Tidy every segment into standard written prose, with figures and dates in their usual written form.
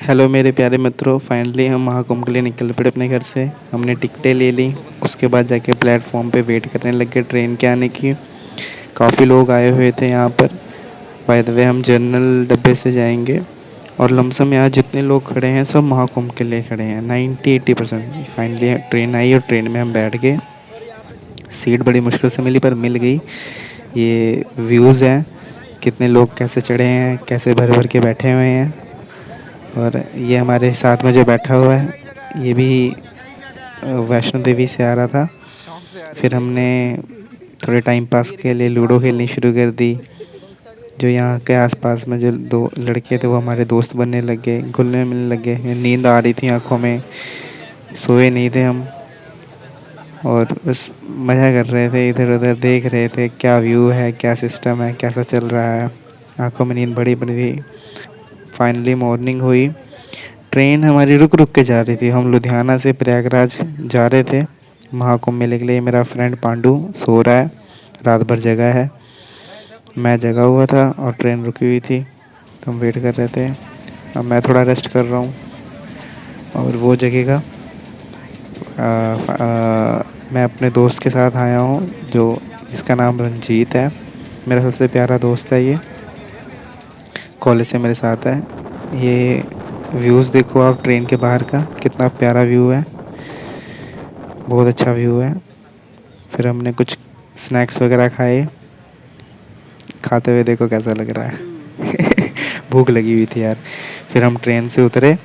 Hello मेरे प्यारे मित्रों, फाइनली हम महाकुंभ के लिए निकल पड़े अपने घर से। हमने टिकटें ले ली। उसके बाद जाके प्लेटफॉर्म पे वेट करने लग गए ट्रेन के आने की। काफ़ी लोग आए हुए थे यहाँ पर। बाय द वे हम जनरल डब्बे से जाएंगे और लमसम यहाँ जितने लोग खड़े हैं सब महाकुंभ के लिए खड़े हैं 90-80%। फाइनली ट्रेन आई और ट्रेन में हम बैठ गए। सीट बड़ी मुश्किल से मिली पर मिल गई। ये व्यूज़ हैं, कितने लोग कैसे चढ़े हैं, कैसे भर भर के बैठे हुए हैं। और ये हमारे साथ में जो बैठा हुआ है ये भी वैष्णो देवी से आ रहा था। फिर हमने थोड़े टाइम पास के लिए लूडो खेलनी शुरू कर दी। जो यहाँ के आसपास में जो दो लड़के थे वो हमारे दोस्त बनने लग गए, घुलने मिलने लग गए। नींद आ रही थी आँखों में, सोए नहीं थे हम और बस मज़ा कर रहे थे, इधर उधर देख रहे थे क्या व्यू है, क्या सिस्टम है, कैसा चल रहा है। आँखों में नींद बड़ी बड़ी थी। फाइनली मॉर्निंग हुई। ट्रेन हमारी रुक रुक के जा रही थी। हम लुधियाना से प्रयागराज जा रहे थे महाकुंभ मेले के लिए। मेरा फ्रेंड पांडू सो रहा है, रात भर जगा है। मैं जगा हुआ था और ट्रेन रुकी हुई थी तो हम वेट कर रहे थे। अब मैं थोड़ा रेस्ट कर रहा हूँ और वो जगेगा। मैं अपने दोस्त के साथ आया हूँ जो जिसका नाम रंजीत है। मेरा सबसे प्यारा दोस्त है ये, कॉलेज से मेरे साथ है। ये व्यूज़ देखो आप ट्रेन के बाहर का, कितना प्यारा व्यू है, बहुत अच्छा व्यू है। फिर हमने कुछ स्नैक्स वगैरह खाए। खाते हुए देखो कैसा लग रहा है भूख लगी हुई थी यार। फिर हम ट्रेन से उतरे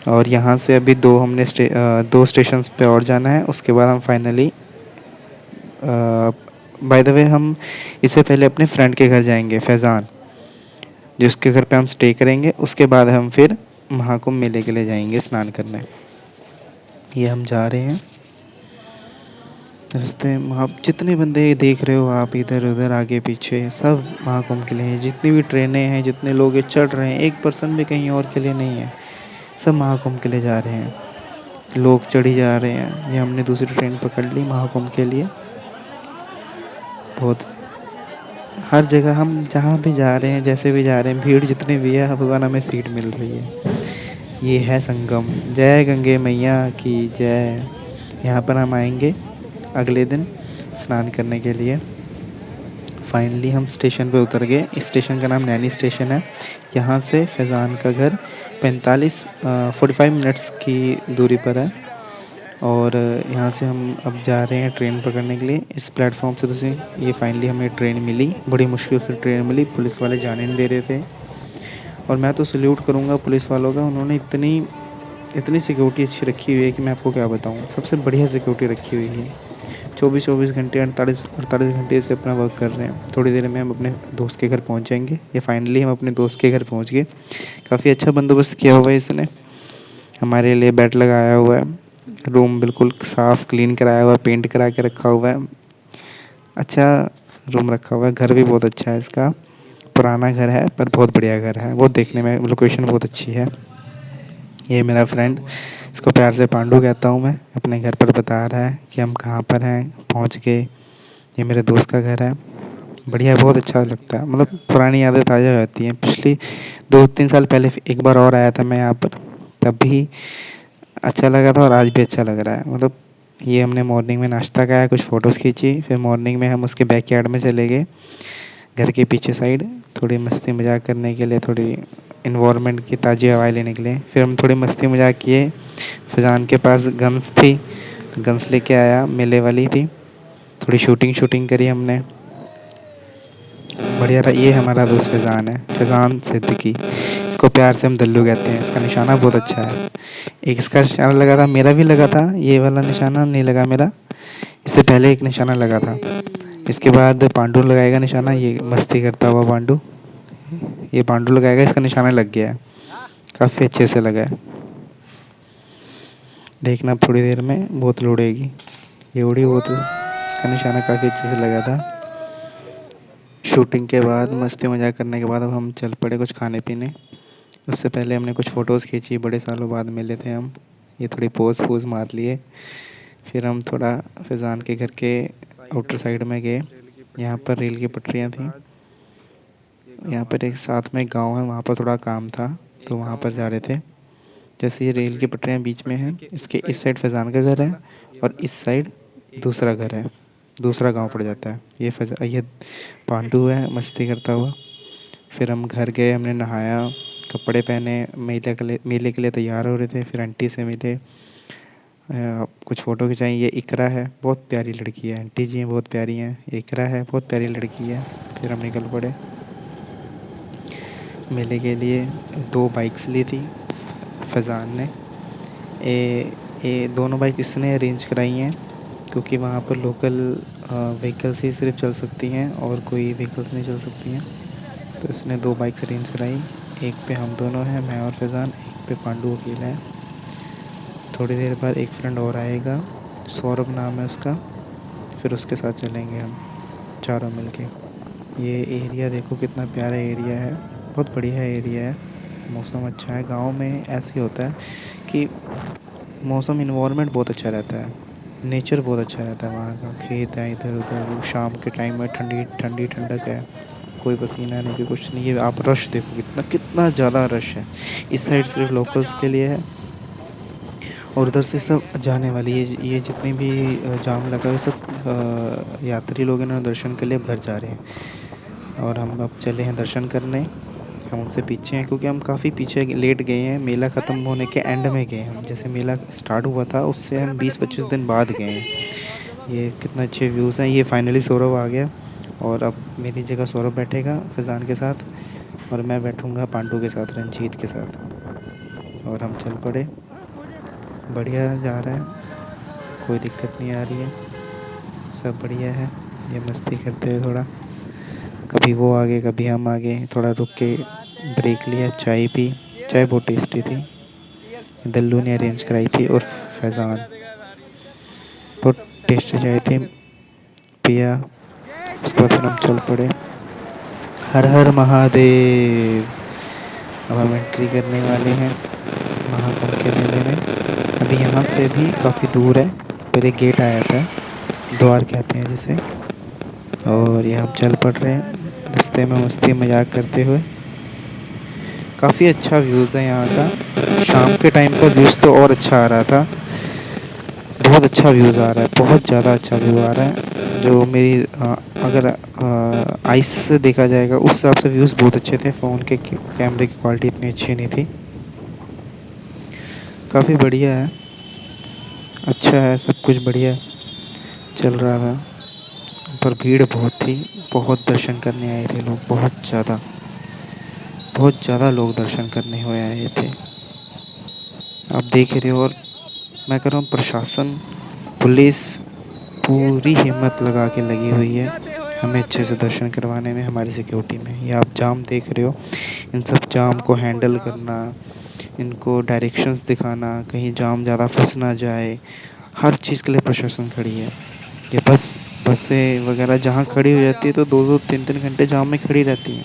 और यहाँ से अभी दो स्टेशंस पे और जाना है। उसके बाद हम फाइनली बाय द वे हम इससे पहले अपने फ्रेंड के घर जाएंगे, फैज़ान, जिसके घर पे हम स्टे करेंगे। उसके बाद हम फिर महाकुंभ मेले के लिए जाएंगे स्नान करने। ये हम जा रहे हैं रास्ते में। आप जितने बंदे देख रहे हो आप इधर उधर आगे पीछे, सब महाकुंभ के लिए हैं। जितनी भी ट्रेनें हैं, जितने लोग ये चढ़ रहे हैं, 1% भी कहीं और के लिए नहीं है। सब महाकुंभ के लिए जा रहे हैं। लोग चढ़ी जा रहे हैं। ये हमने दूसरी ट्रेन पकड़ ली महाकुंभ के लिए। बहुत हर जगह हम जहाँ भी जा रहे हैं, जैसे भी जा रहे हैं, भीड़ जितनी भी है, भगवान हमें सीट मिल रही है। ये है संगम। जय गंगे मैया की जय। यहाँ पर हम आएंगे अगले दिन स्नान करने के लिए। फाइनली हम स्टेशन पे उतर गए। इस स्टेशन का नाम नैनी स्टेशन है। यहाँ से फैज़ान का घर 45 मिनट्स की दूरी पर है। और यहाँ से हम अब जा रहे हैं ट्रेन पकड़ने के लिए इस प्लेटफॉर्म से। दूसरी ये फाइनली हमें ट्रेन मिली, बड़ी मुश्किल से ट्रेन मिली। पुलिस वाले जाने नहीं दे रहे थे और मैं तो सल्यूट करूँगा पुलिस वालों का। उन्होंने इतनी इतनी सिक्योरिटी अच्छी रखी हुई है कि मैं आपको क्या बताऊँ। सबसे बढ़िया सिक्योरिटी रखी हुई है। 24-24 घंटे, 48-48 घंटे से अपना वर्क कर रहे हैं। थोड़ी देर में हम अपने दोस्त के घर पहुंच जाएंगे। ये फाइनली हम अपने दोस्त के घर पहुंच गए। काफ़ी अच्छा बंदोबस्त किया हुआ है इसने। हमारे लिए बेड लगाया हुआ है, रूम बिल्कुल साफ़ क्लीन कराया हुआ है, पेंट करा के रखा हुआ है। अच्छा रूम रखा हुआ है। घर भी बहुत अच्छा है इसका। पुराना घर है पर बहुत बढ़िया घर है। वो देखने में लोकेशन बहुत अच्छी है। ये मेरा फ्रेंड, इसको प्यार से पांडू कहता हूँ मैं, अपने घर पर बता रहा है कि हम कहाँ पर हैं, पहुँच गए। ये मेरे दोस्त का घर है। बढ़िया, बहुत अच्छा लगता है। मतलब पुरानी यादें ताज़ा हो जाती हैं। पिछली 2-3 साल पहले एक बार और आया था मैं यहाँ पर, तब भी अच्छा लगा था और आज भी अच्छा लग रहा है। मतलब ये हमने मॉर्निंग में नाश्ता खाया, कुछ फ़ोटोज़ खींची। फिर मॉर्निंग में हम उसके बैकयार्ड में चले गए, घर के पीछे साइड, थोड़ी मस्ती मजाक करने के लिए, थोड़ी इन्वायरमेंट की ताज़ी हवाएं लेने के लिए। फिर हम थोड़ी मस्ती मजाक किए। फैज़ान के पास गन्स थी तो गन्स लेके आया, मेले वाली थी। थोड़ी शूटिंग शूटिंग करी हमने, बढ़िया रहा। ये हमारा दोस्त फैज़ान है, फैज़ान सिद्दीकी। इसको प्यार से हम दल्लू कहते हैं। इसका निशाना बहुत अच्छा है। एक इसका निशाना लगा था, मेरा भी लगा था। ये वाला निशाना नहीं लगा मेरा, इससे पहले एक निशाना लगा था। इसके बाद पांडू लगाएगा निशाना। ये मस्ती करता हुआ पांडू, ये पांडू लगाएगा, इसका निशाना लग गया है, काफ़ी अच्छे से लगा है। देखना थोड़ी देर में बोतल उड़ेगी। ये उड़ी बोतल, इसका निशाना काफ़ी अच्छे से लगा था। शूटिंग के बाद, मस्ती मजाक करने के बाद अब हम चल पड़े कुछ खाने पीने। उससे पहले हमने कुछ फ़ोटोज़ खींची, बड़े सालों बाद मिले थे हम। ये थोड़ी पोज़ वोज़ मार लिए। फिर हम थोड़ा फैज़ान के घर के आउटर साइड में गए। यहाँ पर रेल की पटरियाँ थीं। यहाँ पर एक साथ में गांव है, वहाँ पर थोड़ा काम था तो वहाँ पर जा रहे थे। जैसे ये रेल की पटरियाँ बीच में हैं, इसके इस साइड फैज़ान का घर है और इस साइड दूसरा घर है, दूसरा गाँव पड़ जाता है। ये पांडु है मस्ती करता हुआ। फिर हम घर गए, हमने नहाया, कपड़े पहने, मेले के लिए तैयार हो रहे थे। फिर आंटी से मिले, कुछ फ़ोटो खिंचाई। ये इकरा है, बहुत प्यारी लड़की है। आंटी जी हैं, बहुत प्यारी हैं। इकरा है, बहुत प्यारी लड़की है। फिर हम निकल पड़े मेले के लिए। 2 बाइक्स ली थी फैज़ान ने। दोनों बाइक इसने अरेंज कराई हैं क्योंकि वहाँ पर लोकल व्हीकल्स ही सिर्फ चल सकती हैं और कोई व्हीकल्स नहीं चल सकती हैं। तो इसने 2 बाइक्स अरेंज कराई। एक पे हम दोनों हैं, मैं और फैज़ान, एक पे पांडु अकेला है। थोड़ी देर बाद एक फ्रेंड और आएगा, सौरभ नाम है उसका। फिर उसके साथ चलेंगे हम चारों मिलके। ये एरिया देखो कितना प्यारा एरिया है, बहुत बढ़िया एरिया है। मौसम अच्छा है। गाँव में ऐसे ही होता है कि मौसम इन्वायरमेंट बहुत अच्छा रहता है, नेचर बहुत अच्छा रहता है वहाँ का। खेत है इधर उधर, शाम के टाइम में ठंडी ठंडी ठंडक है, कोई पसीना नहीं, कोई कुछ नहीं। ये आप रश देखो कितना कितना ज़्यादा रश है। इस साइड सिर्फ लोकल्स के लिए है और उधर से सब जाने वाली। ये जितने भी जाम लगा हुआ है, सब यात्री लोग हैं, दर्शन के लिए अब घर जा रहे हैं और हम अब चले हैं दर्शन करने। हम उनसे पीछे हैं क्योंकि हम काफ़ी पीछे लेट गए हैं। मेला ख़त्म होने के एंड में गए हम, जैसे मेला स्टार्ट हुआ था उससे हम 20-25 दिन बाद गए हैं। ये कितना अच्छे व्यूज़ हैं। ये फाइनली सौरभ आ गया और अब मेरी जगह सौरभ बैठेगा फैज़ान के साथ और मैं बैठूँगा पांडु के साथ, रंजीत के साथ। और हम चल पड़े। बढ़िया जा रहा है, कोई दिक्कत नहीं आ रही है, सब बढ़िया है। ये मस्ती करते हुए थोड़ा, कभी वो आगे कभी हम आगे, थोड़ा रुक के ब्रेक लिया, चाय पी। चाय बहुत टेस्टी थी, दल्लू ने अरेंज कराई थी और फैज़ान। बहुत टेस्टी चाय थी, पिया। उसके बाद फिर हम चल पड़े। हर हर महादेव। अब हम एंट्री करने वाले हैं महाकुंभ के मेले में। अभी यहाँ से भी काफ़ी दूर है, पहले गेट आया था, द्वार कहते हैं जिसे। और ये हम चल पड़ रहे हैं रास्ते में मस्ती मजाक करते हुए। काफ़ी अच्छा व्यूज़ है यहाँ का। शाम के टाइम पर व्यूज़ तो और अच्छा आ रहा था, बहुत अच्छा व्यूज़ आ रहा है, बहुत ज़्यादा अच्छा व्यू आ रहा है। जो मेरी अगर आइस से देखा जाएगा उस हिसाब से व्यूज़ बहुत अच्छे थे। फ़ोन के कैमरे की क्वालिटी इतनी अच्छी नहीं थी। काफ़ी बढ़िया है, अच्छा है, सब कुछ बढ़िया चल रहा था। पर भीड़ बहुत थी, बहुत दर्शन करने आए थे लोग, बहुत ज़्यादा लोग दर्शन करने हुए आए थे। आप देख रहे हो। और मैं कह रहा हूँ प्रशासन, पुलिस पूरी हिम्मत लगा के लगी हुई है हमें अच्छे से दर्शन करवाने में, हमारी सिक्योरिटी में। ये आप जाम देख रहे हो, इन सब जाम को हैंडल करना, इनको डायरेक्शंस दिखाना, कहीं जाम ज़्यादा फंस ना जाए, हर चीज़ के लिए प्रशासन खड़ी है। ये बसें वगैरह जहाँ खड़ी हो जाती है तो 2-2 3-3 घंटे जाम में खड़ी रहती हैं।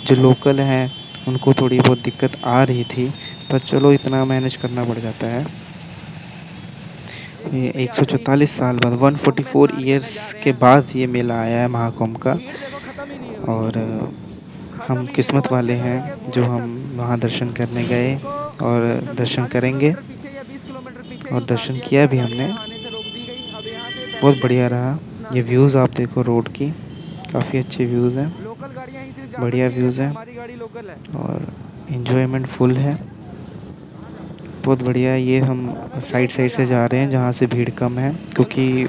जो लोकल हैं उनको थोड़ी बहुत दिक्कत आ रही थी, पर चलो इतना मैनेज करना पड़ जाता है। ये 144 साल बाद, 144 ईयर्स के बाद ये मेला आया है महाकुंभ का। और हम किस्मत वाले हैं जो हम वहाँ दर्शन करने गए और दर्शन करेंगे, और दर्शन किया भी हमने, बहुत बढ़िया रहा। ये व्यूज़ आप देखो रोड की, काफ़ी अच्छे व्यूज़ हैं, बढ़िया व्यूज़ हैं और इन्जॉयमेंट फुल है, बहुत बढ़िया। ये हम साइड साइड से जा रहे हैं जहाँ से भीड़ कम है, क्योंकि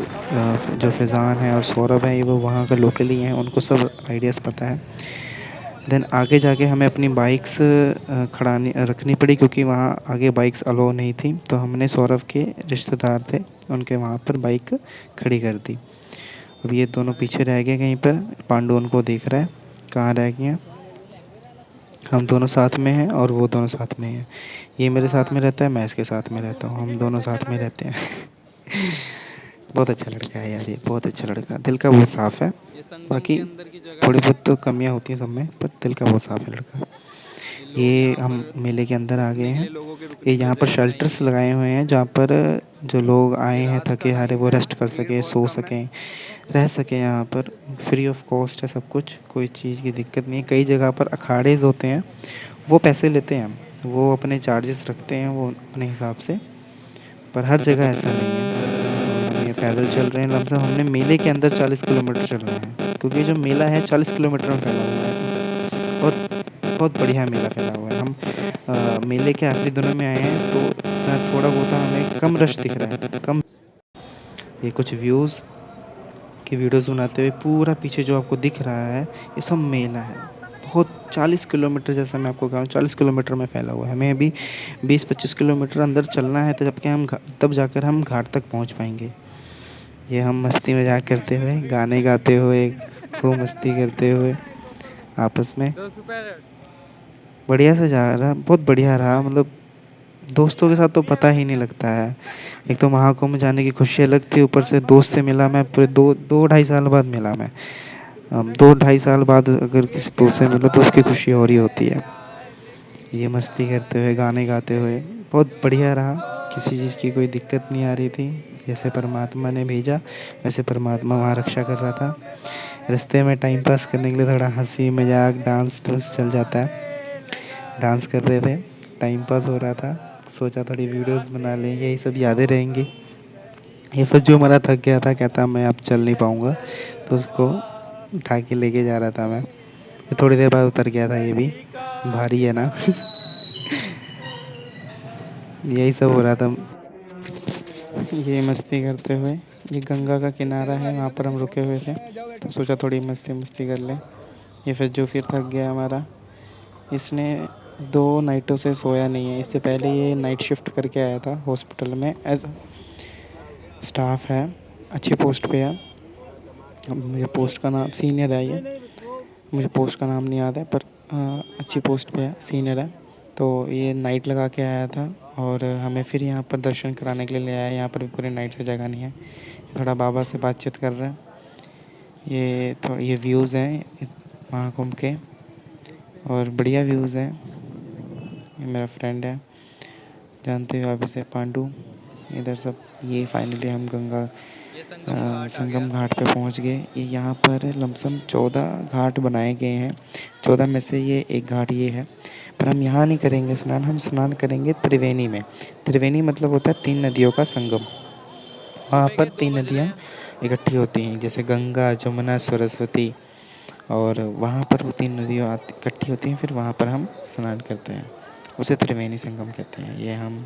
जो फैज़ान है और सौरभ है ये वो वहाँ का लोकल ही हैं, उनको सब आइडियाज़ पता है। देन आगे जाके हमें अपनी बाइक्स खड़ानी रखनी पड़ी क्योंकि वहाँ आगे बाइक्स अलाउ नहीं थी, तो हमने सौरभ के रिश्तेदार थे उनके वहाँ पर बाइक खड़ी कर दी। अब ये दोनों पीछे रह गए कहीं पर, पांडु उनको देख रहा है कहाँ रह गए हैं। हम दोनों साथ में हैं और वो दोनों साथ में हैं। ये मेरे साथ में रहता है, मैं इसके साथ में रहता हूँ, हम दोनों साथ में रहते हैं। बहुत अच्छा लड़का है यार, ये बहुत अच्छा लड़का, दिल का बहुत साफ़ है। बाकी थोड़ी बहुत तो कमियाँ होती हैं सब में, पर दिल का बहुत साफ़ है लड़का। ये हम मेले के अंदर आ गए हैं। ये यहाँ पर शेल्टर्स लगाए हुए हैं जहाँ पर जो लोग आए हैं थके हारे वो रेस्ट कर सकें, सो सकें, रह सकें। यहाँ पर फ्री ऑफ कॉस्ट है सब कुछ, कोई चीज़ की दिक्कत नहीं है। कई जगह पर अखाड़ेज़ होते हैं, वो पैसे लेते हैं, वो अपने चार्जेस रखते हैं वो अपने हिसाब से, पर हर जगह ऐसा नहीं है। हम ये पैदल चल रहे हैं, लमसम हमने मेले के अंदर 40 किलोमीटर चलना है, क्योंकि जो मेला है 40 किलोमीटर में फैला हुआ है और बहुत बढ़िया मेला फैला हुआ है। हम मेले के आखिरी दिनों में आए हैं तो थोड़ा बहुत हमें कम रश दिख रहा है, कम। ये कुछ व्यूज़ की वीडियोस बनाते हुए पूरा पीछे जो आपको दिख रहा है ये सब मेला है। बहुत 40 किलोमीटर, जैसा मैं आपको कहा हूँ 40 किलोमीटर में फैला हुआ है। हमें अभी 20-25 किलोमीटर अंदर चलना है, तो जबकि हम तब जाकर हम घाट तक पहुँच पाएंगे। ये हम मस्ती मजाक करते हुए, गाने गाते हुए, खूब मस्ती करते हुए आपस में बढ़िया से जा रहा, बहुत बढ़िया रहा। मतलब दोस्तों के साथ तो पता ही नहीं लगता है। एक तो महाकुंभ जाने की खुशी अलग थी, ऊपर से दोस्त से मिला मैं पूरे 2-2 ढाई साल बाद मिला मैं। 2 ढाई साल बाद अगर किसी दोस्त से मिलो तो उसकी खुशी और ही होती है। ये मस्ती करते हुए, गाने गाते हुए बहुत बढ़िया रहा। किसी चीज़ की कोई दिक्कत नहीं आ रही थी। जैसे परमात्मा ने भेजा वैसे परमात्मा वहाँ रक्षा कर रहा था। रास्ते में टाइम पास करने के लिए थोड़ा हंसी मजाक डांस टूंस चल जाता है। डांस कर रहे थे, टाइम पास हो रहा था। सोचा थोड़ी वीडियोस बना लें, यही सब यादें रहेंगी। ये फिर जो हमारा थक गया था, कहता मैं अब चल नहीं पाऊँगा, तो उसको उठा के लेके जा रहा था मैं। फिर थोड़ी देर बाद उतर गया था ये भी, भारी है ना। यही सब हो रहा था। ये मस्ती करते हुए, ये गंगा का किनारा है, वहाँ पर हम रुके हुए थे, तो सोचा थोड़ी मस्ती मस्ती कर लें। ये फिर जो फिर थक गया हमारा, इसने 2 नाइटों से सोया नहीं है। इससे पहले ये नाइट शिफ्ट करके आया था हॉस्पिटल में, एज स्टाफ है, अच्छी पोस्ट पे है। अब मुझे पोस्ट का नाम, सीनियर है ये, मुझे पोस्ट का नाम नहीं याद है, पर अच्छी पोस्ट पे है, सीनियर है। तो ये नाइट लगा के आया था और हमें फिर यहाँ पर दर्शन कराने के लिए ले आया। यहाँ पर भी पूरी नाइट से जगह नहीं है। थोड़ा बाबा से बातचीत कर रहे हैं। ये व्यूज़ हैं महाकुंभ के, और बढ़िया व्यूज़ हैं। ये मेरा फ्रेंड है, जानते हो आप इसे, पांडू। इधर सब, ये फाइनली हम गंगा संगम घाट पे पहुंच गए। ये यहाँ पर लमसम 14 घाट बनाए गए हैं। 14 में से ये एक घाट ये है, पर हम यहाँ नहीं करेंगे स्नान, हम स्नान करेंगे त्रिवेणी में। त्रिवेणी मतलब होता है 3 नदियों का संगम। वहाँ पर 3 नदियाँ इकट्ठी होती हैं, जैसे गंगा, जमुना, सरस्वती, और वहाँ पर वो 3 नदियाँ इकट्ठी होती हैं, फिर वहाँ पर हम स्नान करते हैं। उसे त्रिवेणी संगम कहते हैं। ये हम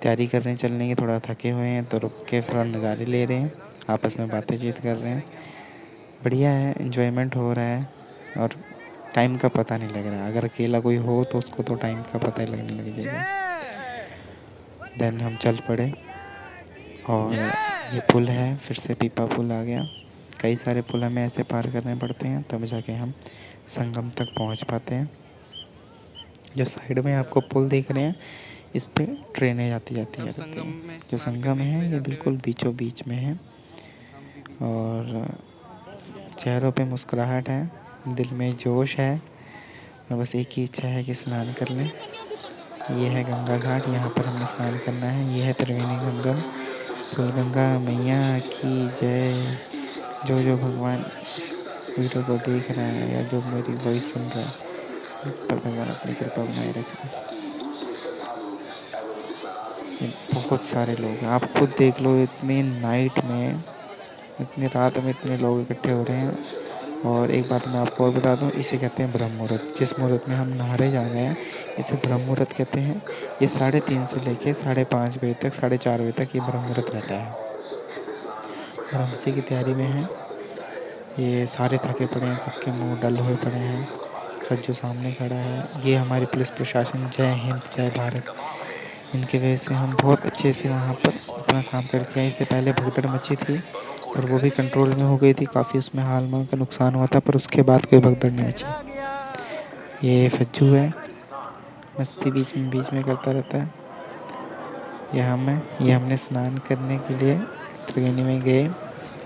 तैयारी कर रहे हैं चलने की, थोड़ा थके हुए हैं तो रुक के थोड़ा नज़ारे ले रहे हैं, आपस में बातें चीत कर रहे हैं। बढ़िया है, एंजॉयमेंट हो रहा है और टाइम का पता नहीं लग रहा है। अगर अकेला कोई हो तो उसको तो टाइम का पता ही लगने लग जाएगा। देन हम चल पड़े, और ये पुल है, फिर से पीपा पुल आ गया। कई सारे पुल हमें ऐसे पार करने पड़ते हैं तब जाके हम संगम तक पहुंच पाते हैं। जो साइड में आपको पुल दिख रहे हैं, इस पे ट्रेनें जाती जाती रहती हैं। जो संगम है ये बिल्कुल बीचों बीच में है, और चेहरों पे मुस्कुराहट है, दिल में जोश है, और बस एक ही इच्छा है कि स्नान कर लें। ये है गंगा घाट, यहाँ पर हमें स्नान करना है। ये है त्रिवेणी संगम। कुल गंगा मैया की जय। जो जो भगवान इस वीडियो को देख रहा है या जो मेरी वॉइस सुन रहा है, उन पर भगवान अपनी कृपा बनाए रखें। ये बहुत सारे लोग हैं, आप खुद देख लो, इतनी नाइट में, इतनी रात में इतने लोग इकट्ठे हो रहे हैं। और एक बात मैं आपको और बता दूं, इसे कहते हैं ब्रह्म मुहूर्त। जिस मुहूर्त में हम नहाने जा रहे हैं, इसे ब्रह्म मुहूर्त कहते हैं। ये 3:30 से लेके 5:30 बजे तक, 4:30 बजे तक ये ब्रह्म मुहूर्त रहता है, और हम उसी की तैयारी में हैं। ये सारे थके पड़े हैं, सबके मुंह डल हुए पड़े हैं। जो सामने खड़ा है ये हमारी पुलिस प्रशासन, जय हिंद जय भारत, इनकी वजह से हम बहुत अच्छे से वहाँ पर अपना काम करके आए। इससे पहले भगदड़ मची थी, पर वो भी कंट्रोल में हो गई थी। काफ़ी उसमें हाल माल का नुकसान हुआ था, पर उसके बाद कोई भगदड़ नहीं मची। ये फज्जू है, मस्ती बीच में करता रहता है। ये हमने स्नान करने के लिए त्रिवेणी में गए,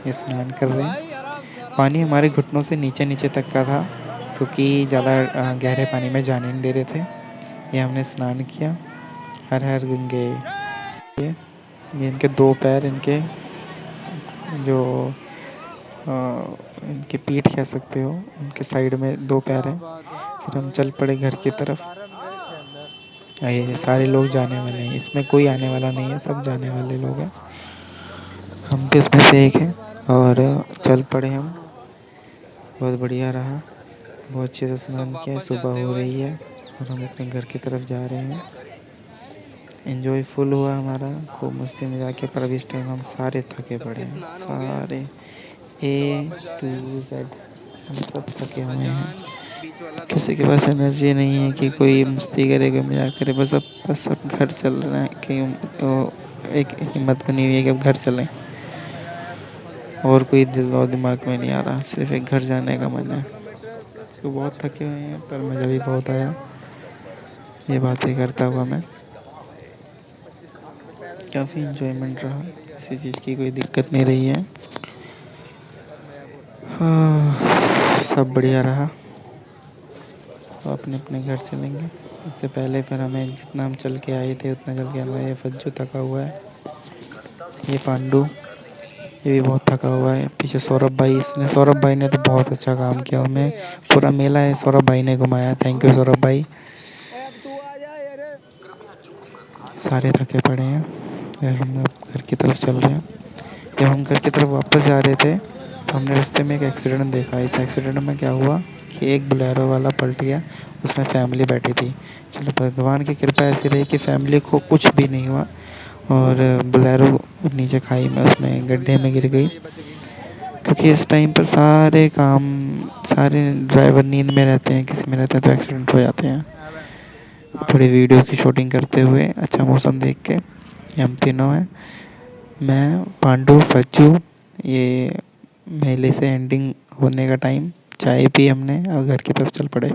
ये स्नान कर रहे हैं। पानी हमारे घुटनों से नीचे नीचे तक का था, क्योंकि ज़्यादा गहरे पानी में जाने नहीं दे रहे थे। ये हमने स्नान किया। हर हर गंगे। ये इनके 2 पैर, इनके जो इनकी पीठ कह सकते हो, उनके साइड में 2 पैर हैं। फिर हम चल पड़े घर की तरफ। ये सारे लोग जाने वाले हैं, इसमें कोई आने वाला नहीं है, सब जाने वाले लोग हैं। हम भी उसमें से एक हैं और चल पड़े हम। बहुत बढ़िया रहा, बहुत अच्छे से स्नान किया, सुबह हो रही है और हम अपने घर की तरफ जा रहे हैं। एंजॉय फुल हुआ हमारा, खूब मस्ती में जाके, पर अभी इस टाइम हम सारे थके पड़े हैं, सारे A to Z हम सब थके हुए हैं। किसी के पास एनर्जी नहीं है कि कोई मस्ती करे, कोई मजाक करे, बस अब घर चल रहे हैं कि एक हिम्मत बनी हुई है कि अब घर चलें। और कोई दिल और दिमाग में नहीं आ रहा, सिर्फ एक घर जाने का मन है। तो बहुत थके हुए हैं पर मज़ा भी बहुत आया ये बातें करता हुआ। मैं काफ़ी इन्जॉयमेंट रहा, किसी चीज़ की कोई दिक्कत नहीं रही है। हाँ, सब बढ़िया रहा। तो अपने अपने घर चलेंगे। इससे पहले फिर हमें जितना हम चल के आए थे उतना चल के आना है। ये फज्जू थका हुआ है, ये पांडू ये भी बहुत थका हुआ है। पीछे सौरभ भाई ने तो बहुत अच्छा काम किया, हमें पूरा मेला है सौरभ भाई ने घुमाया। थैंक यू सौरभ भाई। सारे थके पड़े हैं और हम अब घर की तरफ चल रहे हैं। जब हम घर की तरफ वापस जा रहे थे तो हमने रास्ते में एक एक्सीडेंट देखा। इस एक्सीडेंट में क्या हुआ कि एक बोलेरो वाला पलट गया, उसमें फैमिली बैठी थी। चलो भगवान की कृपा ऐसी रही कि फैमिली को कुछ भी नहीं हुआ और बोलेरो नीचे खाई में, उसमें गड्ढे में गिर गई। क्योंकि इस टाइम पर सारे ड्राइवर नींद में रहते हैं, किसी में रहते हैं तो एक्सीडेंट हो जाते हैं। थोड़ी वीडियो की शूटिंग करते हुए अच्छा मौसम देख के, ये हम तीनों हैं, मैं, पांडू, फज्जू, ये मेले से एंडिंग होने का टाइम, चाय पी हमने और घर की तरफ चल पड़े।